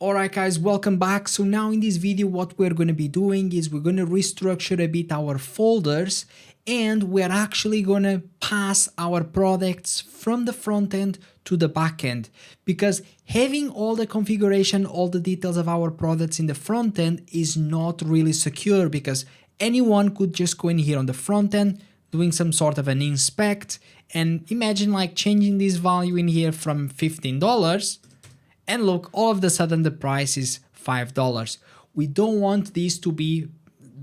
Alright guys, welcome back. So now in this video what we're going to be doing is we're going to restructure a bit our folders, and we're actually going to pass our products from the front end to the back end, because having all the configuration, all the details of our products in the front end is not really secure, because anyone could just go in here on the front end doing some sort of an inspect, and imagine like changing this value in here from $15. And look, all of a sudden the price is $5. We don't want this to be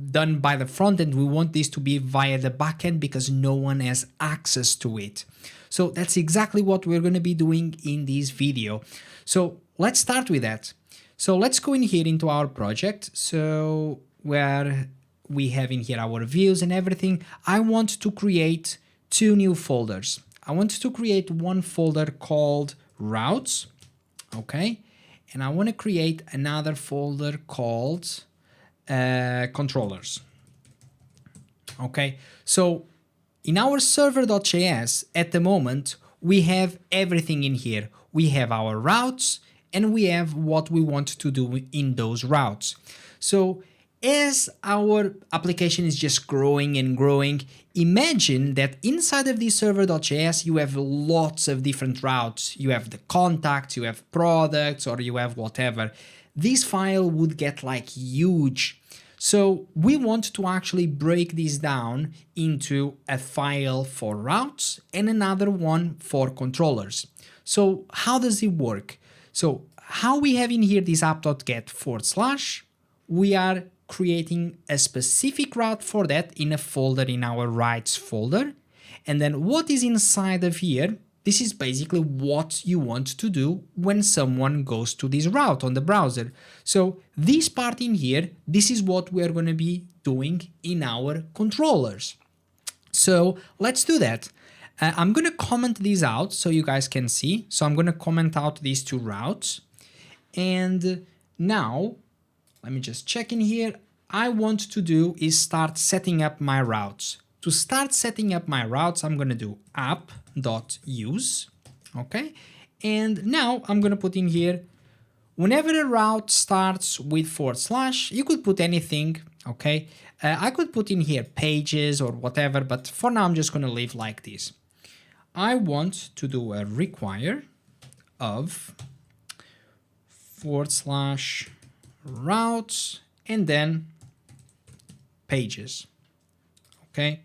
done by the front end. We want this to be via the back end because no one has access to it. So that's exactly what we're going to be doing in this video. So let's start with that. So let's go in here into our project. So where we have in here our views and everything, I want to create two new folders. I want to create one folder called routes. Okay, and I want to create another folder called controllers. Okay, so in our server.js at the moment, we have everything in here. We have our routes and we have what we want to do in those routes. So as our application is just growing and growing, imagine that inside of this server.js you have lots of different routes. You have the contacts, you have products, or you have whatever. This file would get like huge. So we want to actually break this down into a file for routes and another one for controllers. So how does it work? So how we have in here this app.get /, we are creating a specific route for that in a folder in our rights folder. And then what is inside of here, this is basically what you want to do when someone goes to this route on the browser. So this part in here, this is what we're going to be doing in our controllers. So let's do that. I'm going to comment these out so you guys can see. So I'm going to comment out these two routes. And now let me just check in here. I want to do is start setting up my routes. To start setting up my routes, I'm going to do app.use. Okay. And now I'm going to put in here, whenever a route starts with /, you could put anything. Okay. I could put in here pages or whatever, but for now I'm just going to leave like this. I want to do a require of / routes and then pages. Okay,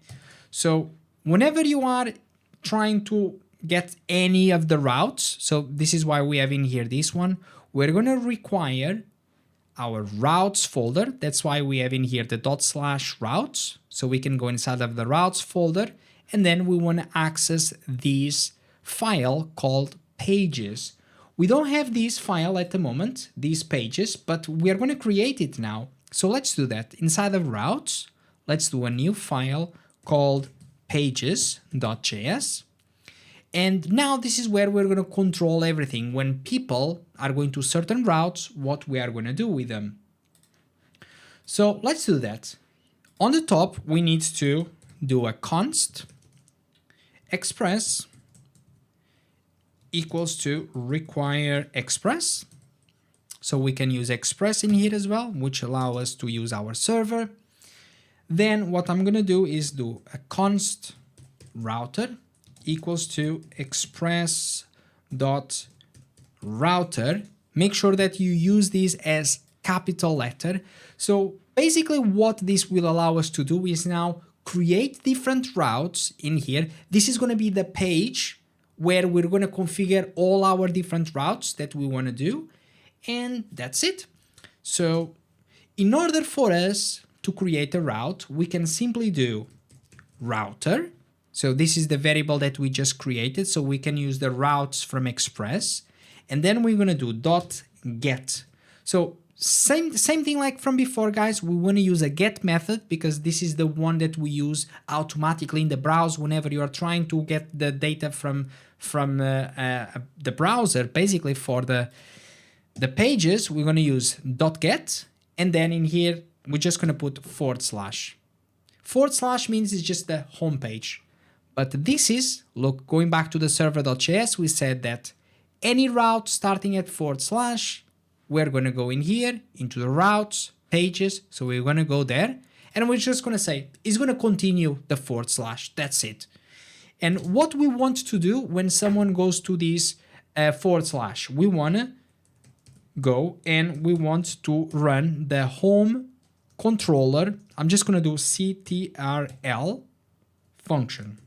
so whenever you are trying to get any of the routes, so this is why we have in here this one, we're going to require our routes folder. That's why we have in here the / routes, so we can go inside of the routes folder, and then we want to access this file called pages. We don't have this file at the moment, these pages, but we are going to create it now. So let's do that. Inside of routes, let's do a new file called pages.js. And now this is where we're going to control everything. When people are going to certain routes, what we are going to do with them. So let's do that. On the top, we need to do a const express equals to require express. So we can use express in here as well, which allow us to use our server. Then what I'm going to do is do a const router equals to express dot router. Make sure that you use this as capital letter. So basically what this will allow us to do is now create different routes in here. This is going to be the page where we're going to configure all our different routes that we want to do. And that's it. So in order for us to create a route, we can simply do router. So this is the variable that we just created. So we can use the routes from Express. And then we're going to do .get. So same thing like from before, guys. We want to use a get method because this is the one that we use automatically in the browser whenever you are trying to get the data from the browser. Basically for the pages, we're going to use .get, and then in here we're just going to put /. / means it's just the home page. But this is, look, going back to the server.js, we said that any route starting at /, we're going to go in here into the routes, pages. So we're going to go there and we're just going to say it's going to continue the /. That's it. And what we want to do when someone goes to this /, we want to go and we want to run the home controller. I'm just going to do ctrl function.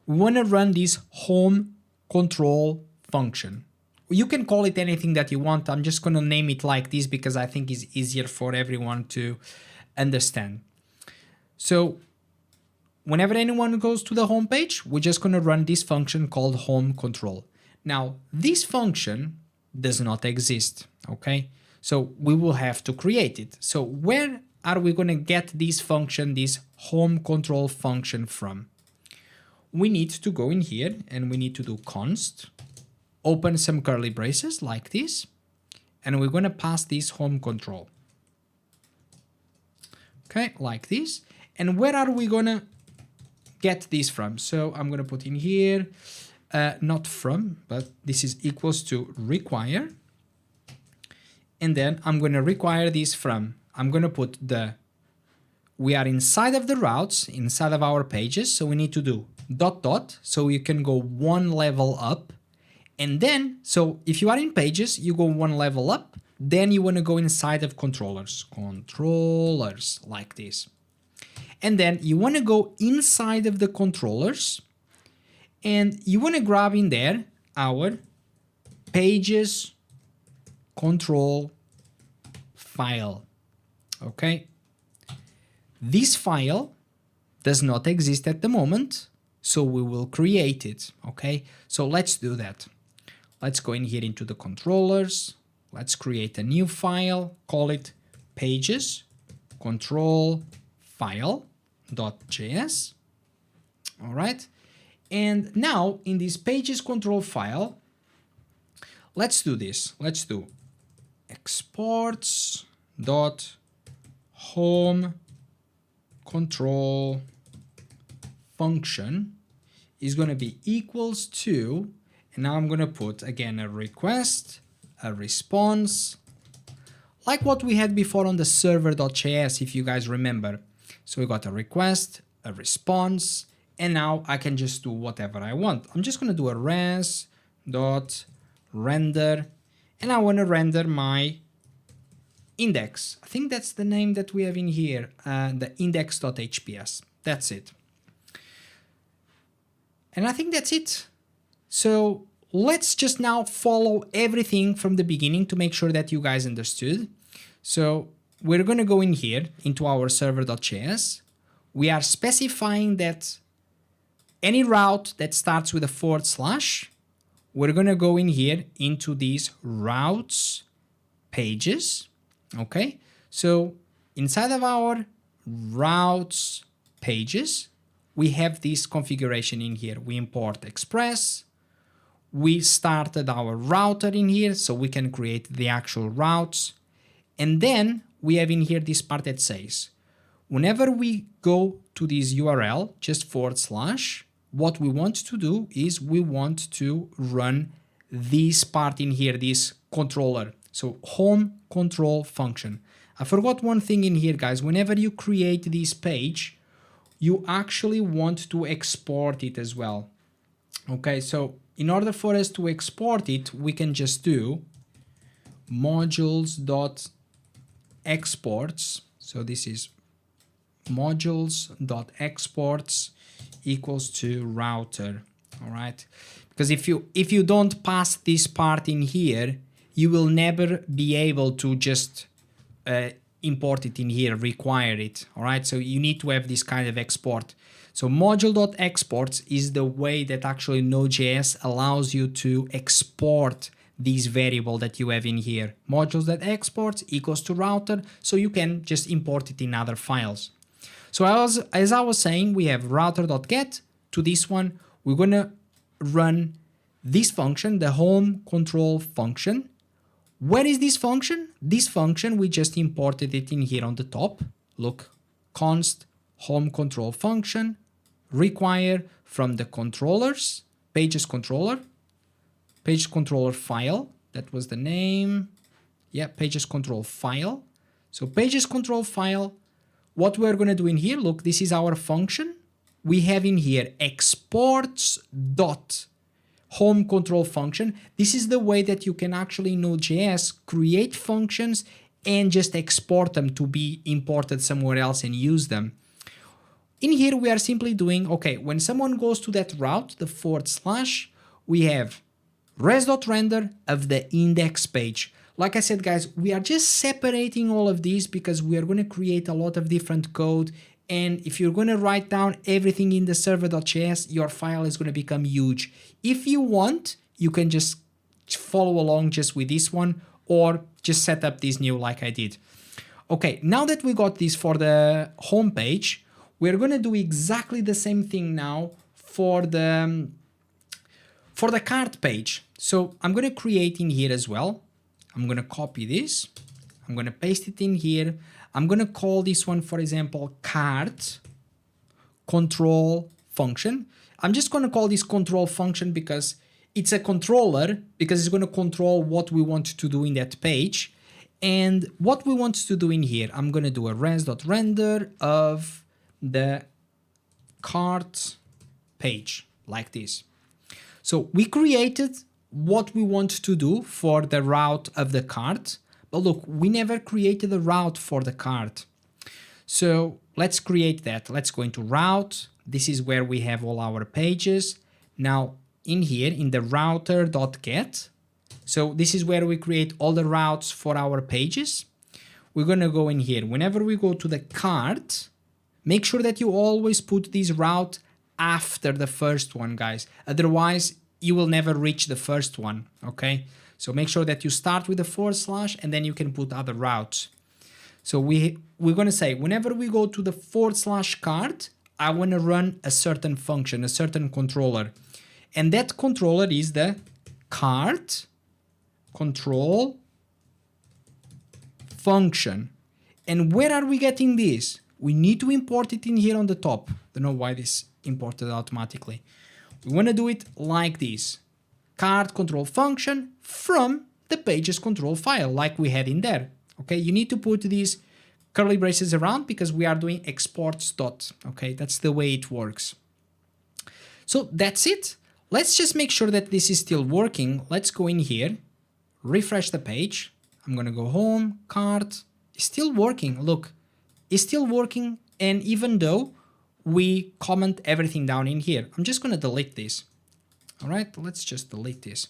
We want to run this home control function. You can call it anything that you want. I'm just going to name it like this because I think it's easier for everyone to understand. So whenever anyone goes to the home page, we're just going to run this function called home control. Now, this function does not exist, okay? So we will have to create it. So where are we going to get this function, this home control function from? We need to go in here and we need to do const, open some curly braces like this, and we're going to pass this home control. Okay, like this. And where are we going to get this from? So I'm going to put in here, not from, but this is equals to require. And then I'm going to require this from. I'm going to put we are inside of the routes, inside of our pages. So we need to do ... So you can go one level up. And then, so if you are in pages, you go one level up. Then you want to go inside of controllers, like this. And then you want to go inside of the controllers and you want to grab in there our pages control file. Okay. This file does not exist at the moment, so we will create it. Okay. So let's do that. Let's go in here into the controllers. Let's create a new file, call it pages control file.js. All right. And now in this pages control file, let's do this. Let's do exports.home control function is going to be equals to, and now I'm going to put again a request, a response, like what we had before on the server.js, if you guys remember. So we got a request, a response, and now I can just do whatever I want. I'm just going to do a res.render, and I want to render my index. I think that's the name that we have in here, the index.hps. That's it. And I think that's it. So let's just now follow everything from the beginning to make sure that you guys understood. So we're going to go in here into our server.js. We are specifying that any route that starts with a /, we're going to go in here into these routes pages. Okay. So inside of our routes pages, we have this configuration in here. We import Express. We started our router in here so we can create the actual routes. And then we have in here this part that says, whenever we go to this URL, just /, what we want to do is we want to run this part in here, this controller. So home control function. I forgot one thing in here, guys. Whenever you create this page, you actually want to export it as well. Okay, so in order for us to export it, we can just do modules.exports. So this is modules.exports equals to router. All right, because if you don't pass this part in here, you will never be able to just import it in here, require it. All right, so you need to have this kind of export. So module.exports is the way that actually Node.js allows you to export this variable that you have in here. Modules.exports equals to router, so you can just import it in other files. So as I was saying, we have router.get. To this one, we're going to run this function, the home control function. Where is this function? This function, we just imported it in here on the top. Look, const home control function, require from the controllers, pages controller file, That was the name. Yeah, pages control file. So pages control file, what we're going to do in here, look, this is our function. We have in here exports dot home control function. This is the way that you can actually in Node.js create functions and just export them to be imported somewhere else and use them. In here, we are simply doing, okay, when someone goes to that route, the /, we have res.render of the index page. Like I said, guys, we are just separating all of these because we are going to create a lot of different code. And if you're going to write down everything in the server.js, your file is going to become huge. If you want, you can just follow along just with this one or just set up this new like I did. Okay, now that we got this for the home page, we're going to do exactly the same thing now for the cart page. So I'm going to create in here as well. I'm going to copy this. I'm going to paste it in here. I'm going to call this one, for example, cart control function. I'm just going to call this control function because it's a controller, because it's going to control what we want to do in that page. And what we want to do in here, I'm going to do a res.render of the cart page like this. So we created what we want to do for the route of the cart, but look, we never created a route for the cart. So let's create that. Let's go into route. This is where we have all our pages. Now in here in the router.get, so this is where we create all the routes for our pages. We're going to go in here. Whenever we go to the cart, make sure that you always put this route after the first one, guys. Otherwise, you will never reach the first one, okay? So make sure that you start with the / and then you can put other routes. So we're going to say, whenever we go to the / cart, I want to run a certain function, a certain controller. And that controller is the cart control function. And where are we getting this? We need to import it in here on the top. Don't know why this imported automatically. We want to do it like this. Cart control function from the pages control file like we had in there. Okay, you need to put these curly braces around because we are doing exports dot. Okay, that's the way it works. So that's it. Let's just make sure that this is still working. Let's go in here, refresh the page. I'm going to go home, cart. It's still working. Look, it's still working. And even though we comment everything down in here, I'm just going to delete this. All right, let's just delete this.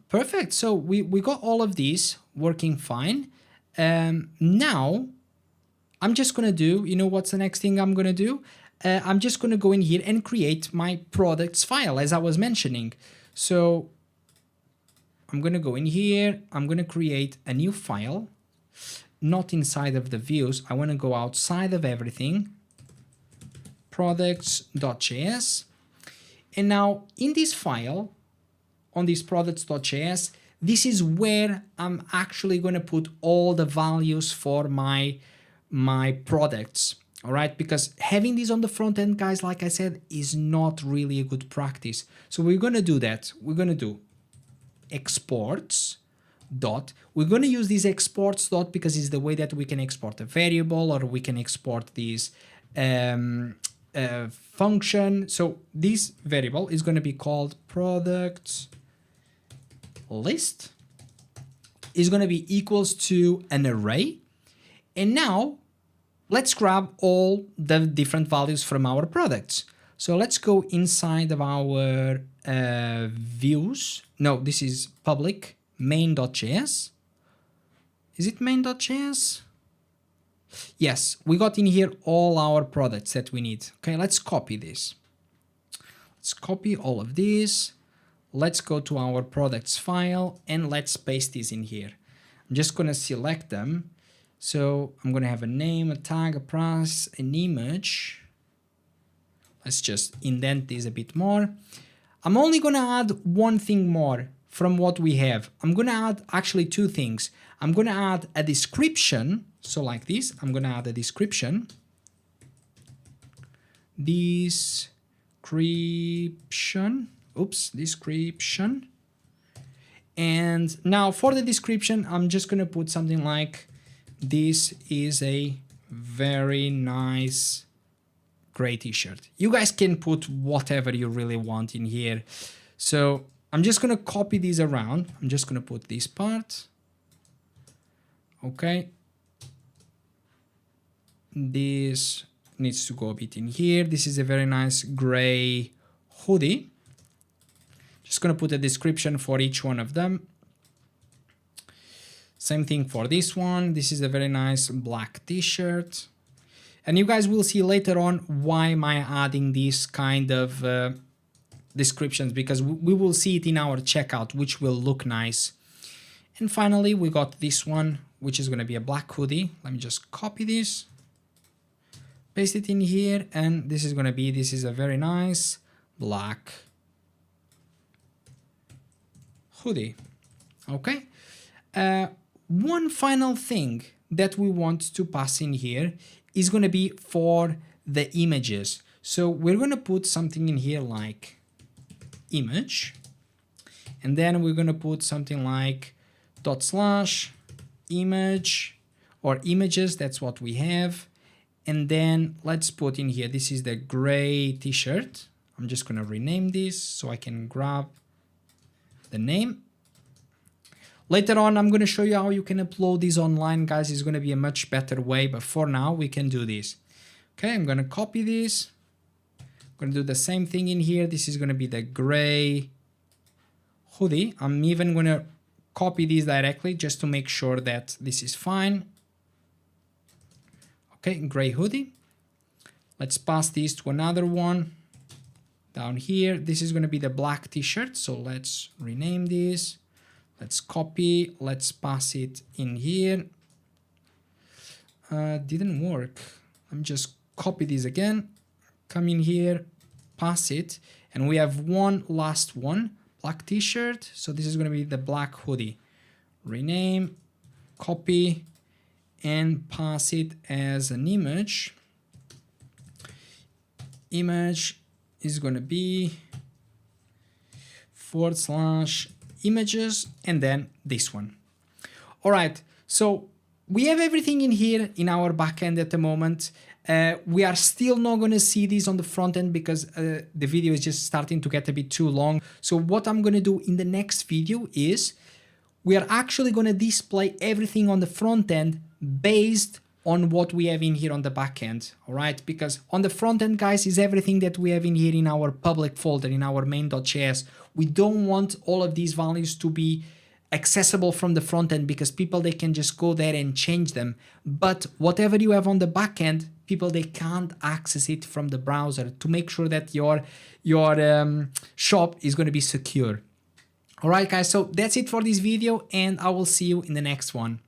Perfect. So we got all of these working fine. Now I'm just going to do, you know what's the next thing I'm going to do? I'm just going to go in here and create my products file as I was mentioning. So I'm going to go in here. I'm going to create a new file, not inside of the views. I want to go outside of everything, products.js. And now in this file, on this products.js, this is where I'm actually going to put all the values for my products. All right, because having these on the front end, guys, like I said, is not really a good practice. So we're going to do that. We're going to do exports dot. We're going to use this exports dot because it's the way that we can export a variable or we can export this function. So this variable is going to be called products list. Is going to be equals to an array. And now let's grab all the different values from our products. So let's go inside of our views. No, this is public main.js. Is it main.js? Yes, we got in here all our products that we need. Okay, let's copy this. Let's copy all of this. Let's go to our products file and let's paste this in here. I'm just going to select them. So I'm going to have a name, a tag, a price, an image. Let's just indent this a bit more. I'm only going to add one thing more from what we have. I'm going to add actually two things. I'm going to add a description. So like this, I'm going to add a description. Description. description. And now for the description, I'm just going to put something like, this is a very nice gray t-shirt. You guys can put whatever you really want in here. So I'm just going to copy these around. I'm just going to put this part. Okay. This needs to go a bit in here. This is a very nice gray hoodie. Just going to put a description for each one of them. Same thing for this one. This is a very nice black t-shirt. And you guys will see later on why am I adding this kind of descriptions, because we will see it in our checkout, which will look nice. And finally, we got this one, which is going to be a black hoodie. Let me just copy this, paste it in here, and this is a very nice black hoodie. Okay. One final thing that we want to pass in here is going to be for the images. So we're going to put something in here like image, and then we're going to put something like ./image or images. That's what we have. And then let's put in here, this is the gray t-shirt. I'm just going to rename this so I can grab the name. Later on, I'm going to show you how you can upload these online, guys. It's going to be a much better way, but for now, we can do this. Okay, I'm going to copy this. I'm going to do the same thing in here. This is going to be the gray hoodie. I'm even going to copy these directly just to make sure that this is fine. Okay, gray hoodie. Let's pass these to another one down here. This is going to be the black t-shirt. So let's rename this. Let's copy, let's pass it in here. Didn't work. Let me just copy this again, come in here, pass it, and we have one last one, black t-shirt. So this is going to be the black hoodie. Rename, copy, and pass it as an image. Image is going to be /images, and then this one. All right, so we have everything in here in our backend at the moment. We are still not going to see this on the front end because the video is just starting to get a bit too long. So what I'm going to do in the next video is we are actually going to display everything on the front end based on what we have in here on the back end. All right, because on the front end, guys, is everything that we have in here in our public folder, in our main.js. We don't want all of these values to be accessible from the front end because people, they can just go there and change them. But whatever you have on the back end, people, they can't access it from the browser to make sure that your shop is going to be secure. All right, guys, so that's it for this video, and I will see you in the next one.